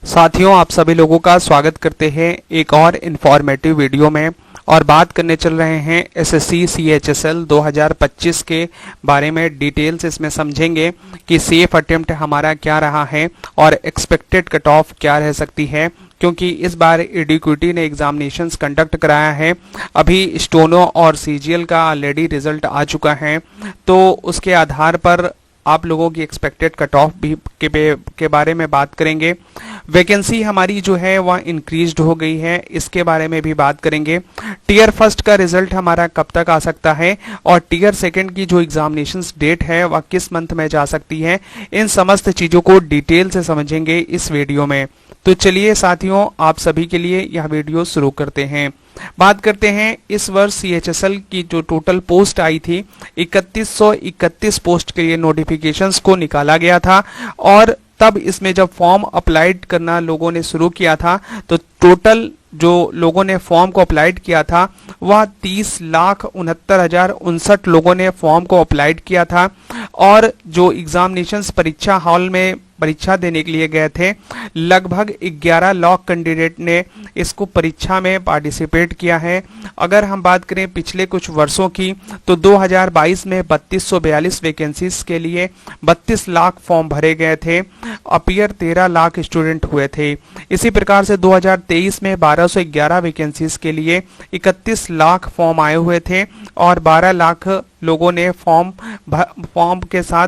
साथियों, आप सभी लोगों का स्वागत करते हैं एक और इन्फॉर्मेटिव वीडियो में। और बात करने चल रहे हैं एसएससी सीएचएसएल 2025 के बारे में। डिटेल्स इसमें समझेंगे कि सेफ अटेम्प्ट हमारा क्या रहा है और एक्सपेक्टेड कट ऑफ क्या रह सकती है, क्योंकि इस बार एडीक्यूटी ने एग्जामिनेशंस कंडक्ट कराया है। अभी स्टोनो और सीजीएल का ऑलरेडी रिजल्ट आ चुका है, तो उसके आधार पर आप लोगों की एक्सपेक्टेड कट ऑफ भी के बारे में बात करेंगे। वैकेंसी हमारी जो है वह इंक्रीज्ड हो गई है, इसके बारे में भी बात करेंगे। टीयर फर्स्ट का रिजल्ट हमारा कब तक आ सकता है और टीयर सेकंड की जो एग्जामिनेशंस डेट है वह किस मंथ में जा सकती है, इन समस्त चीजों को डिटेल से समझेंगे इस वीडियो में। तो चलिए साथियों, आप सभी के लिए यह वीडियो शुरू करते हैं। बात करते हैं इस वर्ष सीएचएसएल की जो टोटल पोस्ट आई थी, 3131 पोस्ट के लिए नोटिफिकेशंस को निकाला गया था। और तब इसमें जब फॉर्म अप्लाइड करना लोगों ने शुरू किया था, तो टोटल जो लोगों ने फॉर्म को अप्लाइड किया था वह 30,69,059 लोगों ने फॉर्म को अप्लाइड किया था। और जो एग्जामिनेशंस परीक्षा हॉल में परीक्षा देने के लिए गए थे, लगभग 11 लाख कैंडिडेट ने इसको परीक्षा में पार्टिसिपेट किया है। अगर हम बात करें पिछले कुछ वर्षों की, तो 2022 में 3242 वैकेंसीज के लिए 32 लाख फॉर्म भरे गए थे। अपीयर 13 लाख स्टूडेंट हुए थे। इसी प्रकार से 2023 में 1211 वैकेंसीज के लिए 31 लाख फॉर्म आए हुए थे और 12 लाख लोगों ने फॉर्म के साथ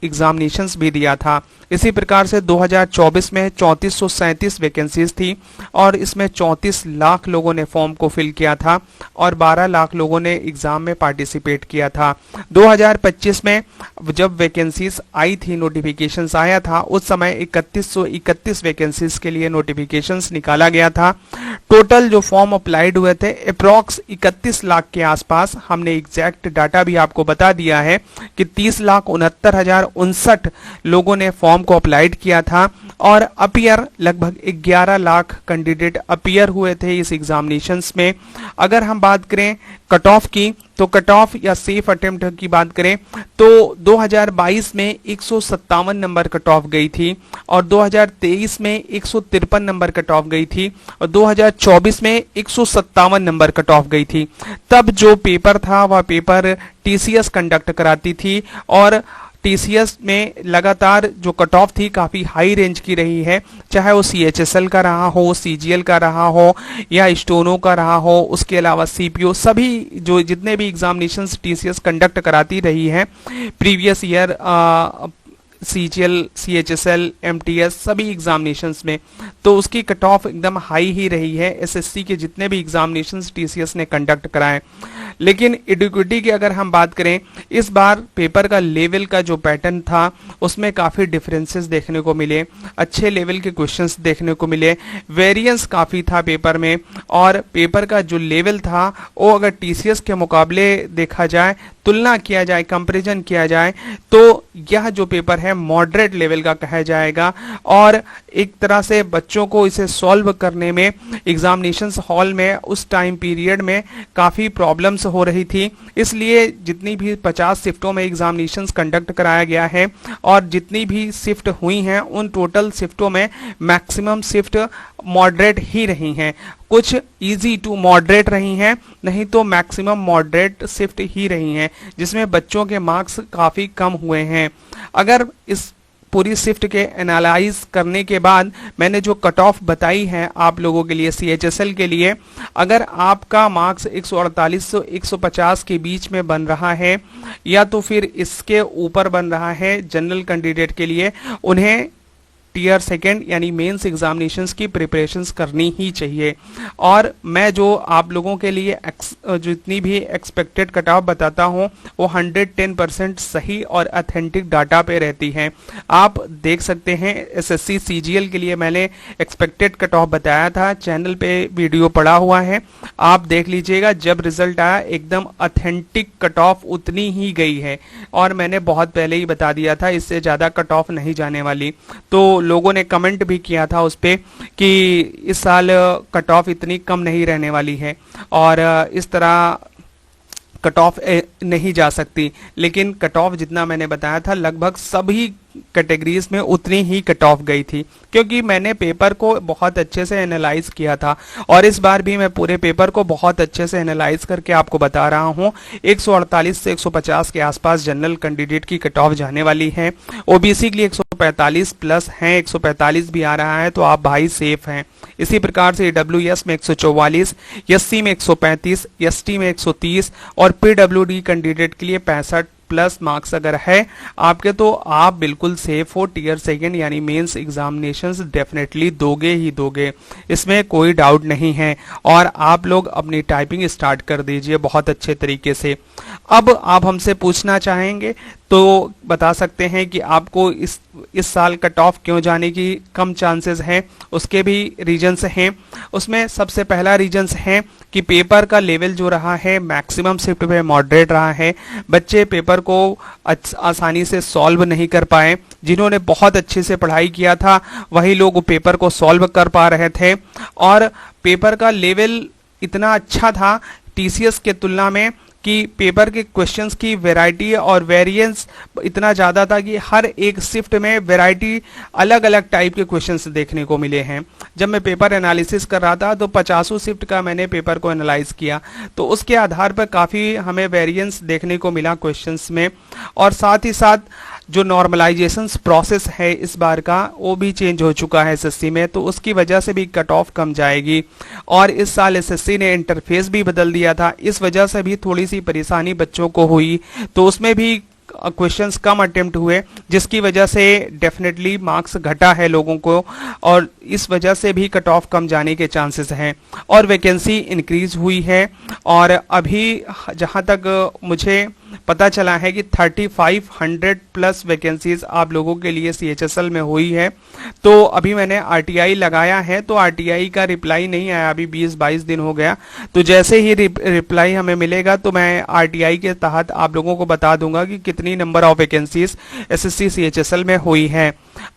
एग्जामिनेशंस भी दिया था। इसी प्रकार से 2024 में 3437 वैकेंसीज थी और इसमें 34 लाख लोगों ने फॉर्म को फिल किया था और 12 लाख लोगों ने एग्जाम में पार्टिसिपेट किया था। 2025 में जब वैकेंसीज आई थी, नोटिफिकेशंस आया था, उस समय 3131 वैकेंसीज के लिए नोटिफिकेशंस निकाला गया था। टोटल जो फॉर्म अप्लाइड हुए थे अप्रॉक्स 31 लाख के आसपास। हमने एग्जैक्ट डाटा भी आपको बता दिया है कि 30,69,059 लोगों ने फॉर्म को अप्लाइड किया था और अपीयर लगभग 11 लाख कैंडिडेट अपीयर हुए थे इस एग्जामिनेशंस में। अगर हम बात करें कट ऑफ की, तो कट ऑफ या सेफ अटेम्प्ट की बात करें तो 2022 में 157 नंबर कट ऑफ गई थी और 2023 में 153 नंबर कट ऑफ गई थी और 2024 में 157 नंबर कट ऑफ गई थी। तब जो पेपर था वह पेपर टीसीएस कंडक्ट कराती थी और टीसीएस में लगातार जो कट ऑफ थी काफी हाई रेंज की रही है, चाहे वो सीएचएसएल का रहा हो, सीजीएल का रहा हो या स्टोनो का रहा हो, उसके अलावा सीपीओ, सभी जो जितने भी एग्जामिनेशंस टीसीएस कंडक्ट कराती रही है previous year, CGL, CHSL, MTS, सभी एग्जामिनेशंस में, तो उसकी कट ऑफ एकदम हाई ही रही है एसएससी के जितने भी एग्जामिनेशंस टीसीएस ने कंडक्ट कराए। लेकिन एडीक्यूटी की अगर हम बात करें, इस बार पेपर का लेवल का जो पैटर्न था उसमें काफ़ी डिफरेंसेस देखने को मिले, अच्छे लेवल के क्वेश्चंस देखने को मिले, वेरिएंस काफ़ी था पेपर में। और पेपर का जो लेवल था वो अगर टीसीएस के मुकाबले देखा जाए, तुलना किया जाए, कंपैरिजन किया जाए, तो यह जो पेपर है मॉडरेट लेवल का कहा जाएगा। और एक तरह से बच्चों को इसे सॉल्व करने में एग्जामिनेशंस हॉल में उस टाइम पीरियड में काफ़ी प्रॉब्लम्स हो रही थी। इसलिए जितनी भी 50 शिफ्टों में एग्जामिनेशंस कंडक्ट कराया गया है और जितनी भी शिफ्ट हुई हैं उन टोटल शिफ्टों में मैक्सिमम शिफ्ट मॉडरेट ही रही हैं। कुछ इजी टू मॉडरेट रही हैं, नहीं तो मैक्सिमम मॉडरेट शिफ्ट ही रही हैं, जिसमें बच्चों के मार्क्स काफ़ी कम हुए हैं। अगर इस पूरी शिफ्ट के एनालाइज करने के बाद मैंने जो कट ऑफ बताई है आप लोगों के लिए सीएचएसएल के लिए, अगर आपका मार्क्स 148 से 150 के बीच में बन रहा है या तो फिर इसके ऊपर बन रहा है जनरल कैंडिडेट के लिए, उन्हें टीयर सेकेंड यानी मेंस एग्जामिनेशंस की प्रिपरेशंस करनी ही चाहिए। और मैं जो आप लोगों के लिए जितनी भी एक्सपेक्टेड कट ऑफ बताता हूं वो 110% सही और ऑथेंटिक डाटा पे रहती है। आप देख सकते हैं एसएससी सीजीएल के लिए मैंने एक्सपेक्टेड कट ऑफ बताया था, चैनल पे वीडियो पड़ा हुआ है, आप देख लीजिएगा। जब रिजल्ट आया एकदम ऑथेंटिक कट ऑफ उतनी ही गई है और मैंने बहुत पहले ही बता दिया था इससे ज़्यादा कट ऑफ नहीं जाने वाली। तो लोगों ने कमेंट भी किया था उस पे कि इस साल कट ऑफ इतनी कम नहीं रहने वाली है और इस तरह कट ऑफ नहीं जा सकती, लेकिन कट ऑफ जितना मैंने बताया था लगभग सभी कैटेगरीज में उतनी ही कट ऑफ गई थी, क्योंकि मैंने पेपर को बहुत अच्छे से एनालाइज किया था और इस बार भी मैं पूरे पेपर को बहुत अच्छे से एनालाइज करके आपको बता रहा हूं। 148 से 150 के आसपास जनरल कैंडिडेट की कट ऑफ जाने वाली है। ओबीसी के लिए 145 प्लस है, 145 भी आ रहा है, तो आप भाई सेफ हैं। इसी प्रकार से ईडब्ल्यूएस में 144, एससी में 135, एसटी में 130 और पीडब्ल्यूडी कैंडिडेट के लिए 65 प्लस मार्क्स अगर है आपके, तो आप बिल्कुल सेफ हो। टीयर सेकेंड यानी मेंस एग्जामिनेशंस डेफिनेटली दोगे ही दोगे, इसमें कोई डाउट नहीं है। और आप लोग अपनी टाइपिंग स्टार्ट कर दीजिए बहुत अच्छे तरीके से। अब आप हमसे पूछना चाहेंगे तो बता सकते हैं कि आपको इस साल कट ऑफ क्यों जाने की कम चांसेस हैं। उसके भी रीजंस हैं। उसमें सबसे पहला रीजंस है कि पेपर का लेवल जो रहा है मैक्सिमम शिफ्ट पे मॉडरेट रहा है। बच्चे पेपर को आसानी से सॉल्व नहीं कर पाए। जिन्होंने बहुत अच्छे से पढ़ाई किया था वही लोग पेपर को सॉल्व कर पा रहे थे, और पेपर का लेवल इतना अच्छा था टीसीएस के तुलना में कि पेपर के क्वेश्चंस की वैरायटी और वेरिएंस इतना ज़्यादा था कि हर एक शिफ्ट में वैरायटी अलग अलग टाइप के क्वेश्चंस देखने को मिले हैं। जब मैं पेपर एनालिसिस कर रहा था तो 50 शिफ्ट का मैंने पेपर को एनालाइज किया, तो उसके आधार पर काफ़ी हमें वेरिएंस देखने को मिला क्वेश्चंस में। और साथ ही साथ जो नॉर्मलाइजेशन प्रोसेस है इस बार का वो भी चेंज हो चुका है एसएससी में, तो उसकी वजह से भी कट ऑफ कम जाएगी। और इस साल एसएससी ने इंटरफेस भी बदल दिया था, इस वजह से भी थोड़ी सी परेशानी बच्चों को हुई, तो उसमें भी क्वेश्चंस कम अटेम्प्ट हुए, जिसकी वजह से डेफिनेटली मार्क्स घटा है लोगों को, और इस वजह से भी कट ऑफ कम जाने के चांसेस हैं। और वैकेंसी इंक्रीज हुई है, और अभी जहां तक मुझे पता चला है कि 3500 प्लस वैकेंसीज आप लोगों के लिए सीएचएसएल में हुई है। तो अभी मैंने आरटीआई लगाया है, तो आरटीआई का रिप्लाई नहीं आया, अभी 20-22 दिन हो गया। तो जैसे ही रिप्लाई हमें मिलेगा तो मैं आरटीआई के तहत आप लोगों को बता दूंगा कि कितनी number of vacancies SSC CHSL में हुई है।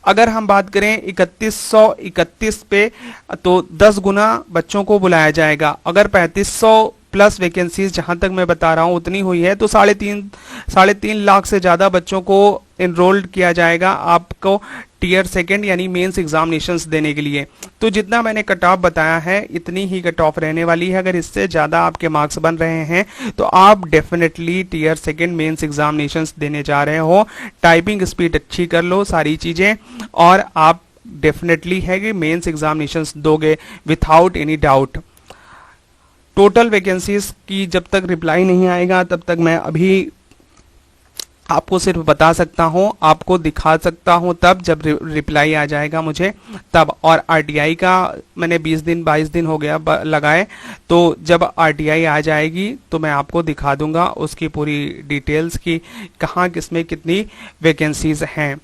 अगर हम बात करें 3131 पे, तो 10 गुना बच्चों को बुलाया जाएगा। अगर 3500 प्लस वैकेंसीज जहां तक मैं बता रहा हूं उतनी हुई है, तो 3.5 लाख से ज्यादा बच्चों को एनरोल्ड किया जाएगा आपको टीयर सेकेंड यानी मेंस एग्जामिनेशंस देने के लिए। तो जितना मैंने कट ऑफ बताया है इतनी ही कट ऑफ रहने वाली है। अगर इससे ज्यादा आपके मार्क्स बन रहे हैं तो आप definitely tier second mains examinations देने जा रहे हो। टाइपिंग स्पीड अच्छी कर लो, सारी चीजें, और आप डेफिनेटली है कि मेंस एग्जामिनेशंस दोगे without any doubt. Total vacancies की जब तक रिप्लाई नहीं आएगा तब तक मैं अभी आपको सिर्फ बता सकता हूं, आपको दिखा सकता हूं तब जब रिप्लाई आ जाएगा मुझे तब। और आरटीआई का मैंने 20-22 दिन हो गया लगाए, तो जब आरटीआई आ जाएगी तो मैं आपको दिखा दूंगा उसकी पूरी डिटेल्स की कहाँ किसमें कितनी वैकेंसीज हैं।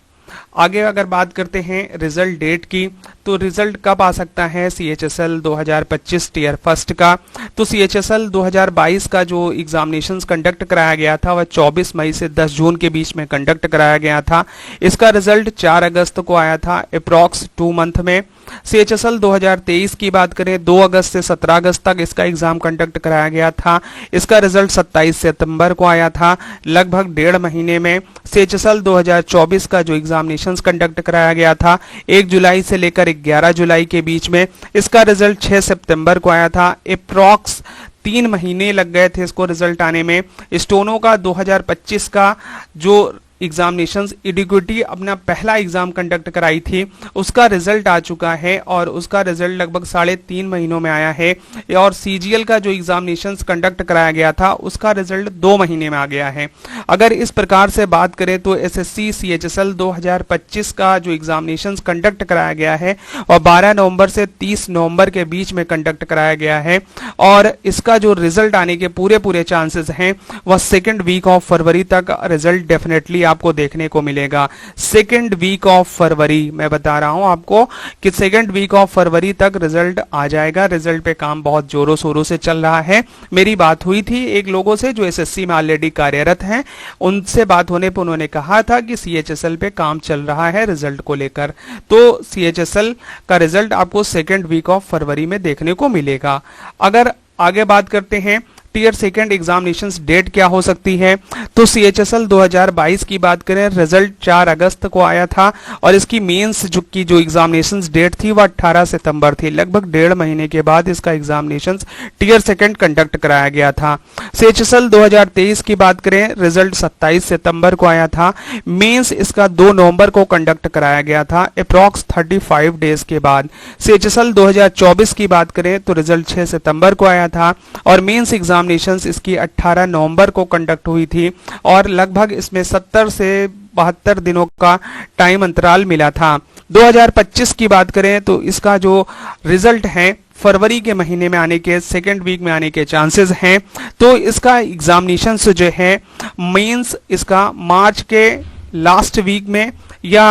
आगे अगर बात करते हैं रिजल्ट डेट की, तो रिजल्ट कब आ सकता है सीएचएसएल 2025 टीयर फर्स्ट का। तो सीएचएसएल 2022 का जो एग्जामिनेशंस कंडक्ट कराया गया था वह 24 मई से 10 जून के बीच में कंडक्ट कराया गया था। इसका रिजल्ट 4 अगस्त को आया था, अप्रॉक्स 2 मंथ में। सीएचएसएल 2023 की बात करें 2 अगस्त से 17 अगस्त तक इसका एग्जाम कंडक्ट कराया गया था। इसका रिजल्ट 27 सितंबर को आया था, लगभग 1.5 महीने में। सीएचएसएल 2024 का जो एग्जामिनेशंस कंडक्ट कराया गया था 1 जुलाई से लेकर 11 जुलाई के बीच में, इसका रिजल्ट 6 सितंबर को आया था। अप्रॉक्स 3 महीने लग गए थे इसको रिजल्ट आने में। स्टोनो का 2025 का जो एग्जामिनेशंस एडिक्विटी अपना पहला एग्जाम कंडक्ट कराई थी उसका रिजल्ट आ चुका है, और उसका रिजल्ट लगभग 3.5 महीनों में आया है। और सीजीएल का जो एग्जामिनेशंस कंडक्ट कराया गया था उसका रिजल्ट 2 महीने में आ गया है। अगर इस प्रकार से बात करें तो एसएससी सीएचएसएल 2025 का जो एग्जामिनेशंस कंडक्ट कराया गया है और 12 नवंबर से 30 नवंबर के बीच में कंडक्ट कराया गया है, और इसका जो रिजल्ट आने के पूरे चांसेस हैं वह 2nd वीक ऑफ फरवरी तक रिजल्ट डेफिनेटली आपको देखने को मिलेगा। 2nd वीक ऑफ फरवरी मैं बता रहा हूं आपको कि 2nd वीक ऑफ फरवरी तक रिजल्ट आ जाएगा। रिजल्ट पे काम बहुत जोरों शोरों से चल रहा है। मेरी बात हुई थी एक लोगों से जो एसएससी में ऑलरेडी कार्यरत हैं, उनसे बात होने पर उन्होंने कहा था कि सीएचएसएल पे काम चल रहा है रिजल्ट को लेकर। तो सीएचएसएल का रिजल्ट आपको 2nd वीक ऑफ फरवरी में देखने को मिलेगा। अगर आगे बात करते हैं टियर सेकंड एग्जामिनेशंस डेट क्या हो सकती है, तो CHSL 2022 की बात करें, रिजल्ट 4 अगस्त को आया था और इसकी मेंस जो एग्जामिनेशंस डेट थी वह 18 सितंबर थी। लगभग 1.5 महीने के बाद इसका एग्जामिनेशंस टियर सेकंड कंडक्ट कराया गया था। CHSL 2023 की बात करें, रिजल्ट 27 सितंबर को आया था। मेंस इसका 2 नवंबर को कंडक्ट कराया गया था, अप्रॉक्स 35 डेज के बाद। CHSL 2024 की बात करें तो रिजल्ट 6 सितंबर को आया था और मेंस एग्जामिनेशंस इसकी 18 नवंबर को कंडक्ट हुई थी और लगभग इसमें 70 से 72 दिनों का टाइम अंतराल मिला था। 2025 की बात करें तो इसका जो रिजल्ट है फरवरी के महीने में आने के, सेकेंड वीक में आने के चांसेस हैं। तो इसका एग्जामिनेशंस जो है मेंस इसका मार्च के लास्ट वीक में या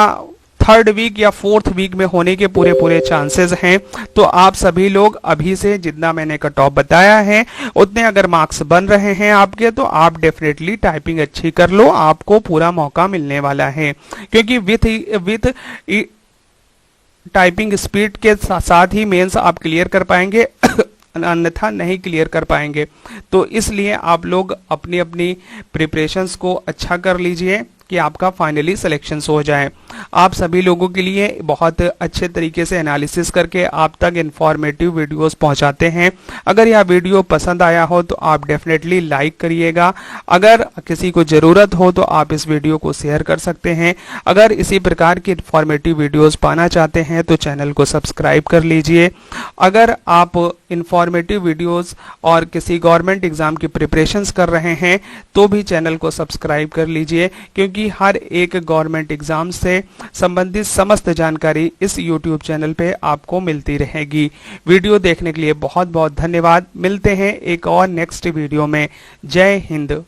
थर्ड वीक या फोर्थ वीक में होने के पूरे चांसेस हैं। तो आप सभी लोग अभी से जितना मैंने कट ऑफ बताया है उतने अगर मार्क्स बन रहे हैं आपके, तो आप डेफिनेटली टाइपिंग अच्छी कर लो, आपको पूरा मौका मिलने वाला है, क्योंकि विथ टाइपिंग स्पीड के साथ ही मेंस आप क्लियर कर पाएंगे अन्यथा नहीं क्लियर कर पाएंगे। तो इसलिए आप लोग अपनी अपनी प्रिपरेशंस को अच्छा कर लीजिए कि आपका फाइनली सिलेक्शन हो जाए। आप सभी लोगों के लिए बहुत अच्छे तरीके से एनालिसिस करके आप तक इंफॉर्मेटिव वीडियोस पहुंचाते हैं। अगर यह वीडियो पसंद आया हो तो आप डेफिनेटली लाइक करिएगा। अगर किसी को ज़रूरत हो तो आप इस वीडियो को शेयर कर सकते हैं। अगर इसी प्रकार की इंफॉर्मेटिव वीडियोस पाना चाहते हैं तो चैनल को सब्सक्राइब कर लीजिए। अगर आप इंफॉर्मेटिव वीडियोस और किसी गवर्नमेंट एग्जाम की प्रिपरेशंस कर रहे हैं तो भी चैनल को सब्सक्राइब कर लीजिए, क्योंकि हर एक गवर्नमेंट एग्जाम से संबंधित समस्त जानकारी इस YouTube चैनल पे आपको मिलती रहेगी। वीडियो देखने के लिए बहुत बहुत धन्यवाद। मिलते हैं एक और नेक्स्ट वीडियो में। जय हिंद।